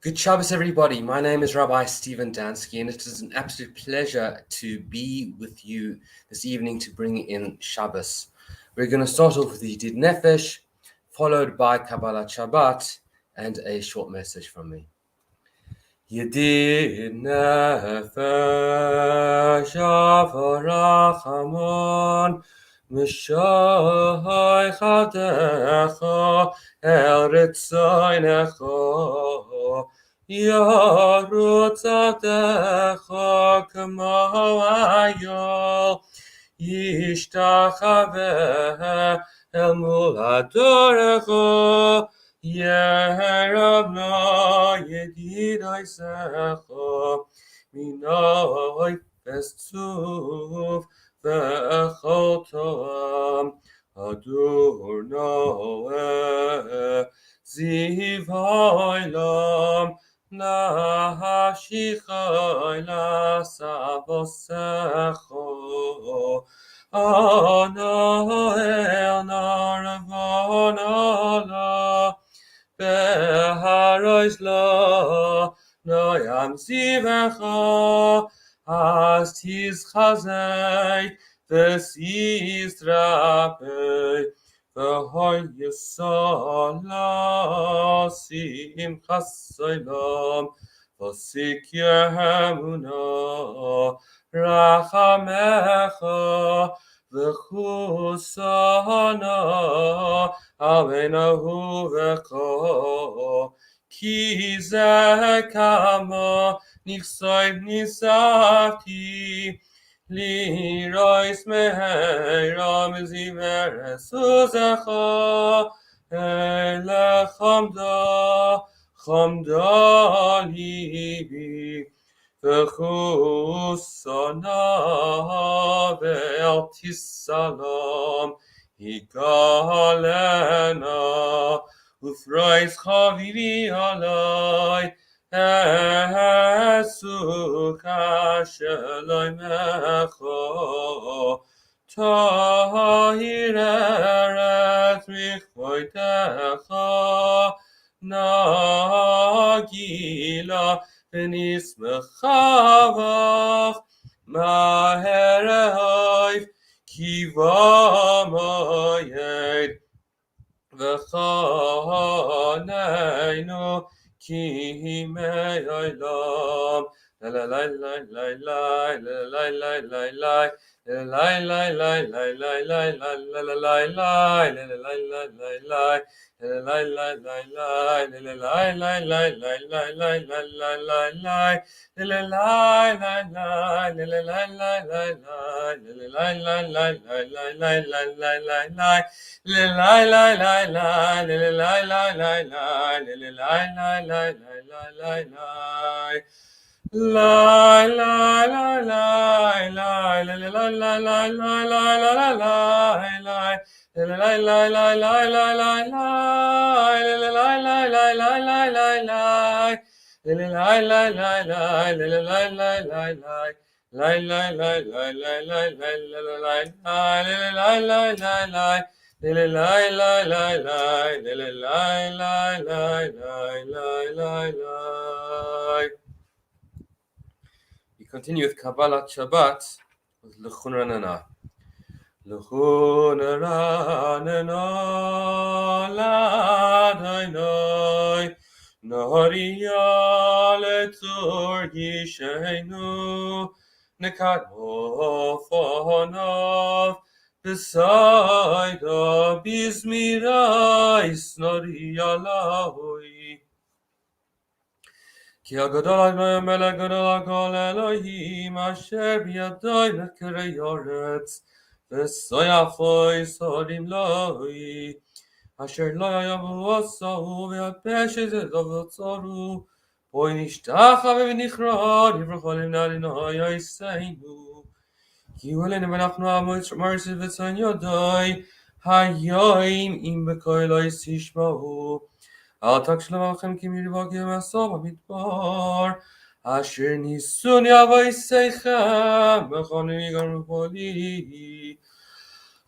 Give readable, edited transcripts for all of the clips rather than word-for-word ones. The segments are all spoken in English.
Good Shabbos, everybody. My name is Rabbi Steven Dansky, and it is an absolute pleasure to be with you this evening to bring in Shabbos. We're going to start off with the Yedid Nefesh, followed by Kabbalat Shabbat, and a short message from me. Yedid Nefesh Avarachamon Mishai Chadecha El Ritzoinecha Yarutz Adecha Kamo Ayol Yishtachaveh El Muladorecha Yerabna Yedidai Secha Minoi Festzuf Ve'echol Toam Adur Noeh Ziv Ha'olam Nahashichai Lasavosecho Anoel Naravonala Beharois lo Noyam Zivecha As tis chazei Vesis drapei V'hoy yisala Simchas olam V'sik yehemuna Rachamecha V'chusana Avenahu v'cho Ki zekama Nichsoy nisavti Lirois meheram ziveres uzecha chamda libi v'chusana ve'al tisalam higalena ufrois chavivi alai Esukha sheloi mecho Tahir eretz michvoitecha Nagila v'nismechavach Maher ehoif kiva moyed V'chaneinu Ki me olam la la la la la la la la la la la We continue with Kabbalat Shabbat with L'chun Ranana. L'chun Ranana l'Adonai Nahariya letzor yishenu Nekano fonav Besayda bizmira isnariya lahui Ki agadol Adonai melech gadol hakol Elohim asher biyadai mekirei yoretz v'soyachoi sorim loi asher lo yavu osahu v'yapeshet edovotzoru boi nishtachave v'nichrad yivrocholim nalino yoiseinu Ki ulenu v'nachnu amarsiv v'tzon yodai hayoim im b'koi lo yisishmahu Al takshlavachem ki mirvakim asam midbar Asher nisun yavai seichem B'chonim yigaru poli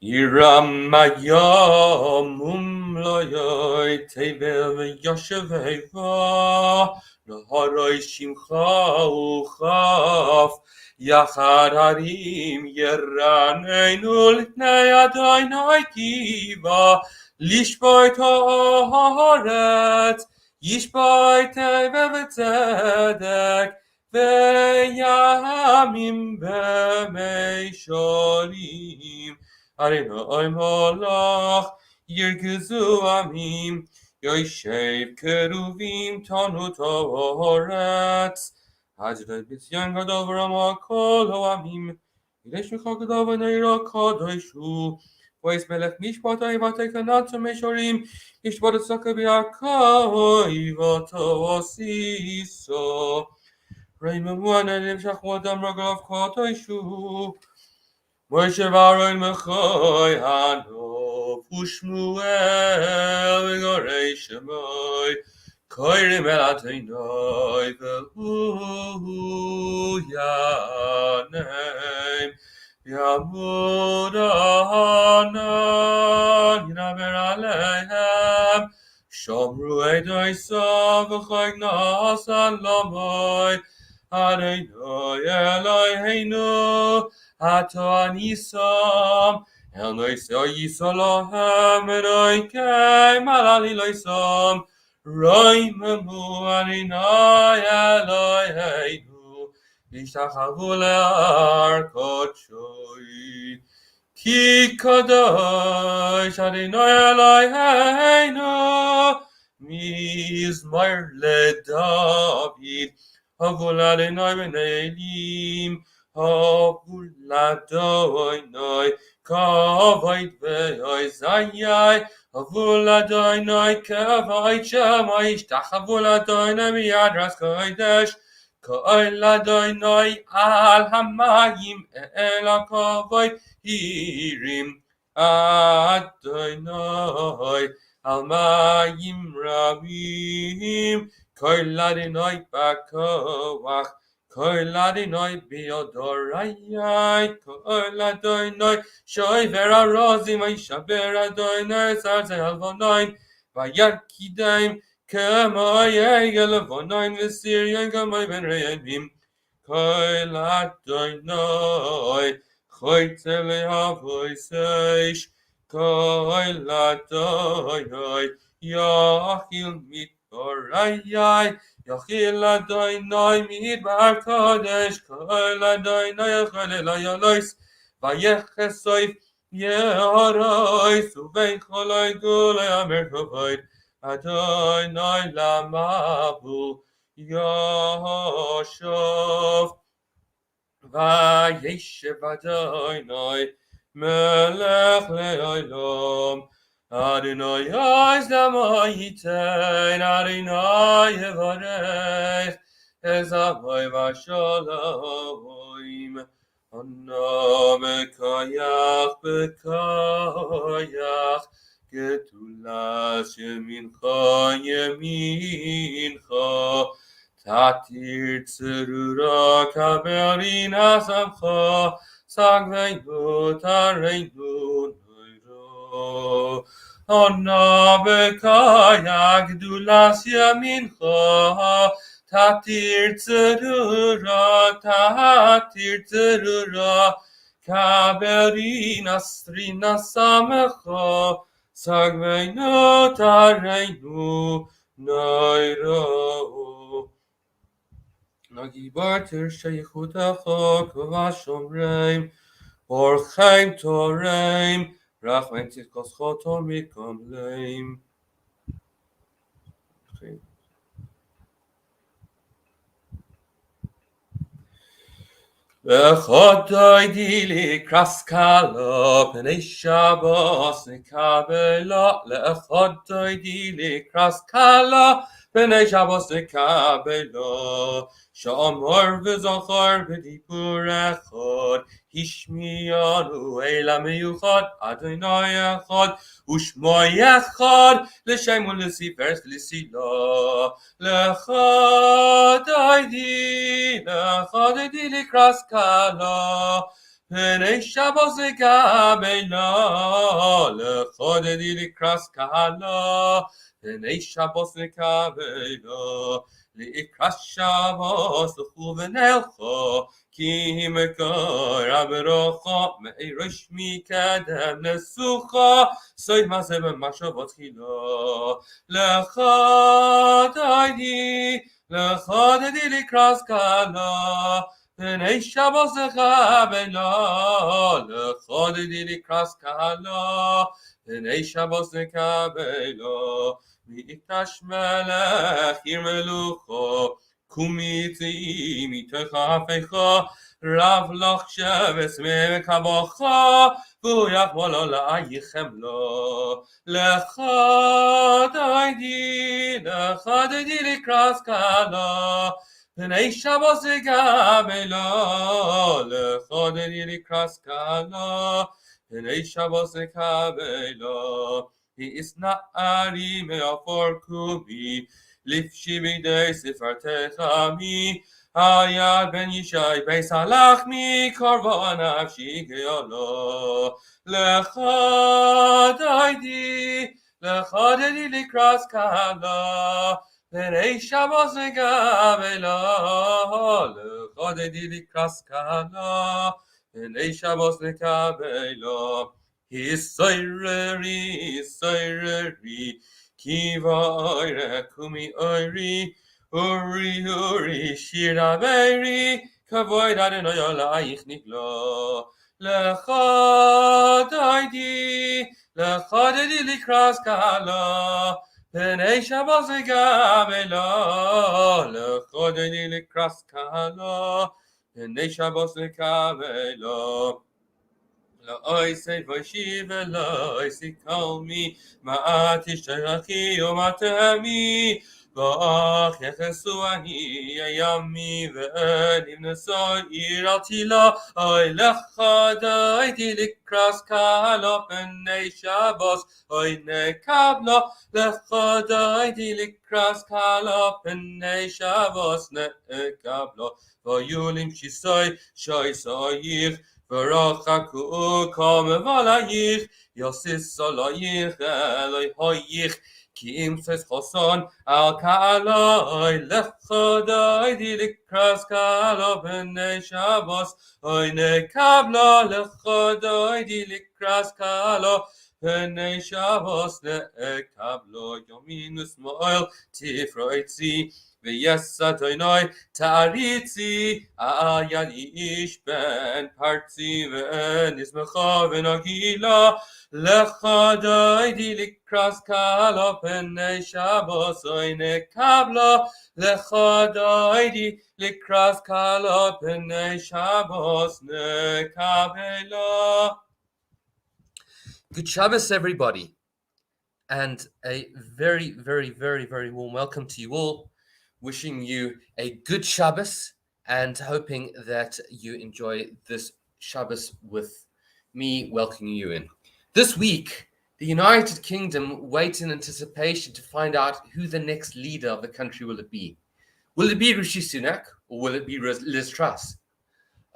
Yiram Mayom Umloyoy Tevel Yosheveva Naharoi Shimcha Uchaf Yachad Harim Yeraneinu Litnei Adonai Kiva Lishboi Toharet Yishboi Tevel Tzedek Veyamim B'mei Sholim Adonai Malach Yirgezu Amim Yoshev Keruvim Tanu Toretz Adonai B'Tzion Gadol V'Rama Kol Hoamim Yidesh Michal Gadol V'Neira Kadoshu Voice Melech Mishpatai V'Tekanat Meshorim Yishpat Tzaka B'Yakoi V'To Osiso Raymond Wanenim Shachwadam Ragav Kadoshu Moshe Varon Mechoy Hanov Ushmuel V'Gorei Shemoy Koirim El Adonai V'Hu Yaneim Yamud Anan Yinaber Aleihem Shomru Edoi Sav V'Choy Nasan Lamoy Adonai Eloheinu Ato anisam, el noiseo yisolahem, eroikei malali loisam, roi memu arinai Eloheinu, ishtachavu le'ar kodshoi. Ki kadosh Adonai Eloheinu, mizmor leDavid, havul Adonai b'nei Elim, Havuladoinoi, Kavait ve'oizayai, Havuladoinoi, Kavait shemai, Shtachavuladoinoi mi'adras kodesh, Ko'oladoinoi al hamayim, el kavait hirim, Adoinoi al mayim rabim, Ko'oladoinoi ba'koach, Kol Adonai b'yodorayai, Kol Adonai shoiver arozim, V'yishaber Adonai zarzei halvonayin, V'yarkidaim k'moyei levonayin, V'siryayin k'moy ben reyavim. Kol Adonai choytze le'avoiseish, Kol Adonai yachil mitorayai, Yachil Adonai midbar kodesh, Kol Adonai yachal elayalois, Vayechesoif yeharois, Uvein choloi gulei amerkovoid, Adonai lamavu Yashov, Vayeshev Adonai melech le'olam, Adonai Yizdamoy Yitein, Adonai Yevarech, Ezamoy Vashalom, Anna Bekayach Bekayach, Getulas Yemincha, Tatir Tzerura Kaberin Asamcha, Sagveinu Tareinu Noiro, Anna Bekayach Getulas Yemincha, Tatir Tzerura, Kaberin Astrina Samecha, Sagveinu Tareinu Noiro. Nagi barter sheychutecha k'vashomreim, orcheim toreim, rachmeim tzidkos chotom mikamleim. V'chodoi dili kraskala, p'nei Shabbos nekabela. Le'chodoi dili kraskala, p'nei Shabbos nekabela. Sha'amor v'zochor b'dibur echad, Hishmiyanu eila meyuchad, Adonai echad, Ushmo echad, L'shem u'l'sifer l'sila. L'chodoi dili kraskala, פני שבוס לקבלה, לחודדי לקראת קהלה, פני שבוס לקבלה, לקראת שבוס לכו ונלכו, כי מקרב רוחו, מאירש מקדם נסוכו, סוי מעשה במחשבות תחילה, לחודדי לקראת קהלה, פני שבוס לקבלה, לחודדי לקראת קהלה, פני שבוס לקבלה, מקדש מלך עיר מלוכו, קומי צאי מתוך אפיך, רב לך שבס מקבלך, והוא יחמול עלייך חמלו. לחודדי לקראת קהלה, פני שבוס לקבלה, לחודדי לקראת קהלה, פני שבוס לקבלה. He is na'ari me'afor kumi, lifshi b'dei sifartecha mi, hayad ben yishai beis halachmi, karva nafshi ge'olo. Lechadaydi likras kala, pnei Shabbos lekabela, lechadaydi likras kala, pnei Shabbos lekabela. Hisoireri, kiva oire, kumi oiri, uri, shiraberi, kavoid adonai olayich niklo. Lechadaydi likras kala, pnei Shabbos lekabela, lechadaydi likras kala, pnei Shabbos lekabela. La'oi say v'shiv Eloi sikal mi ma'at ishtachi u'matami v'ach yechesu ani yami v'enim nesoi al tila oi lechadaydi likras kala pnei Shabbos oi nekabla lechadaydi likras kala pnei Shabbos nekabla v'yulim shisoi shoi soyich v'rachaku kol mevalayich yosis solayich eloi hoyich ki im ses choson al ka'aloi lechadaydi likras kala pnei Shabbos oi nekabla lechadaydi likras kala pnei Shabbos nekabla yomin usmoil tifroitzi V'yes Adonai ta'aritzi ayad ish ben partzi v'nizmecha v'nagila lechadaydi likras kala pnei Shabbos oi nekabla lechadaydi likras kala pnei Shabbos nekabela. Good Shabbos, everybody, and a very, very, very, very warm welcome to you all. Wishing you a good Shabbos and hoping that you enjoy this Shabbos with me welcoming you in. This week, the United Kingdom waits in anticipation to find out who the next leader of the country will it be. Will it be Rishi Sunak or will it be Liz Truss?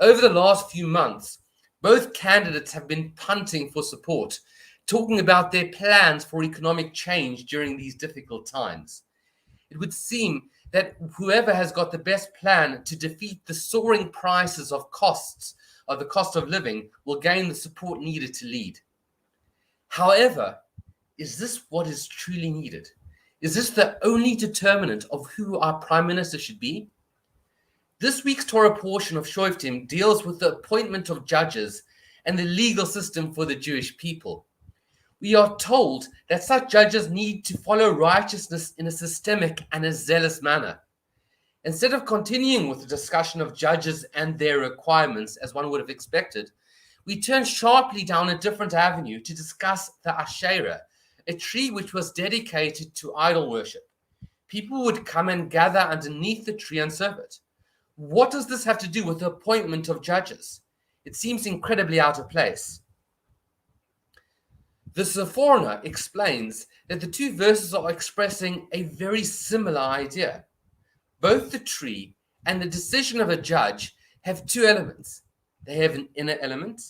Over the last few months, both candidates have been punting for support, talking about their plans for economic change during these difficult times. It would seem that whoever has got the best plan to defeat the soaring prices of the cost of living will gain the support needed to lead. However, is this what is truly needed? Is this the only determinant of who our prime minister should be? This week's Torah portion of Shofetim deals with the appointment of judges and the legal system for the Jewish people. We are told that such judges need to follow righteousness in a systemic and a zealous manner. Instead of continuing with the discussion of judges and their requirements, as one would have expected, we turn sharply down a different avenue to discuss the Asherah, a tree which was dedicated to idol worship. People would come and gather underneath the tree and serve it. What does this have to do with the appointment of judges? It seems incredibly out of place. The Sephorah explains that the two verses are expressing a very similar idea. Both the tree and the decision of a judge have two elements. They have an inner element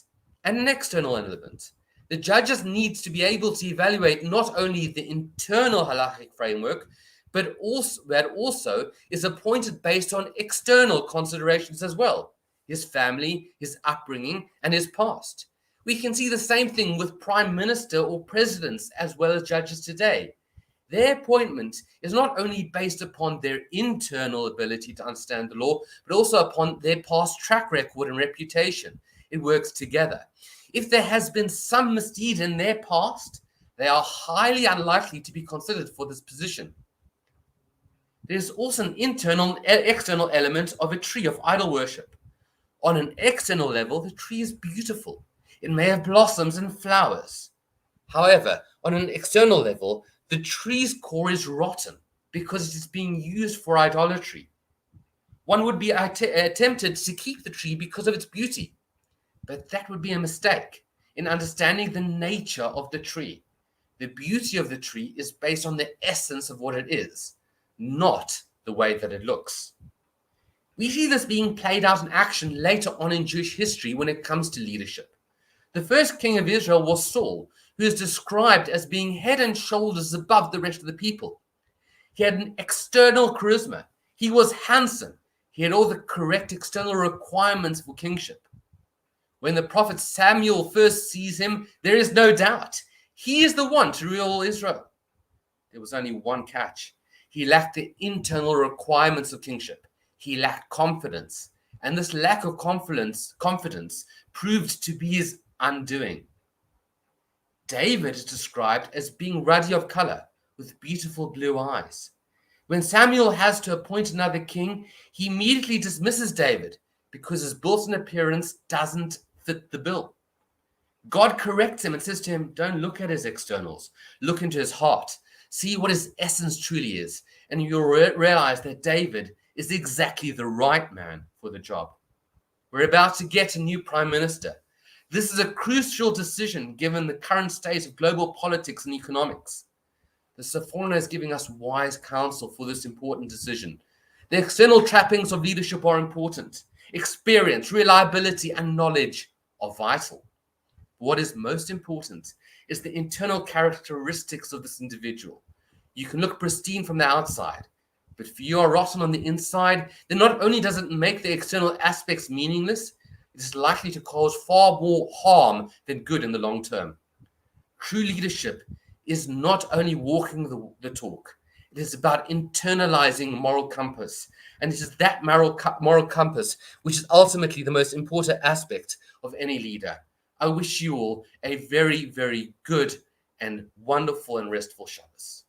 and an external element. The judges need to be able to evaluate not only the internal halachic framework, but also is appointed based on external considerations as well: his family, his upbringing, and his past. We can see the same thing with prime minister or presidents as well as judges today. Their appointment is not only based upon their internal ability to understand the law, but also upon their past track record and reputation. It works together. If there has been some misdeed in their past, they are highly unlikely to be considered for this position. There's also an external element of a tree of idol worship. On an external level, the tree is beautiful. It may have blossoms and flowers. However, on an external level, the tree's core is rotten because it is being used for idolatry. One would be tempted to keep the tree because of its beauty, but that would be a mistake in understanding the nature of the tree. The beauty of the tree is based on the essence of what it is, not the way that it looks. We see this being played out in action later on in Jewish history when it comes to leadership. The first king of Israel was Saul, who is described as being head and shoulders above the rest of the people. He had an external charisma. He was handsome. He had all the correct external requirements for kingship. When the prophet Samuel first sees him, there is no doubt he is the one to rule Israel. There was only one catch. He lacked the internal requirements of kingship. He lacked confidence. And this lack of confidence proved to be his undoing. David is described as being ruddy of color with beautiful blue eyes. When Samuel has to appoint another king, he immediately dismisses David because his built-in appearance doesn't fit the bill. God corrects him and says to him, don't look at his externals, look into his heart, see what his essence truly is, and you'll realize that David is exactly the right man for the job. We're about to get a new prime minister. This is a crucial decision given the current state of global politics and economics. The Sephorah is giving us wise counsel for this important decision. The external trappings of leadership are important. Experience, reliability, and knowledge are vital. What is most important is the internal characteristics of this individual. You can look pristine from the outside, but if you are rotten on the inside, then not only does it make the external aspects meaningless, it is likely to cause far more harm than good in the long term. True leadership is not only walking the talk, it is about internalizing moral compass. And it is that moral compass which is ultimately the most important aspect of any leader. I wish you all a very, very good and wonderful and restful Shabbos.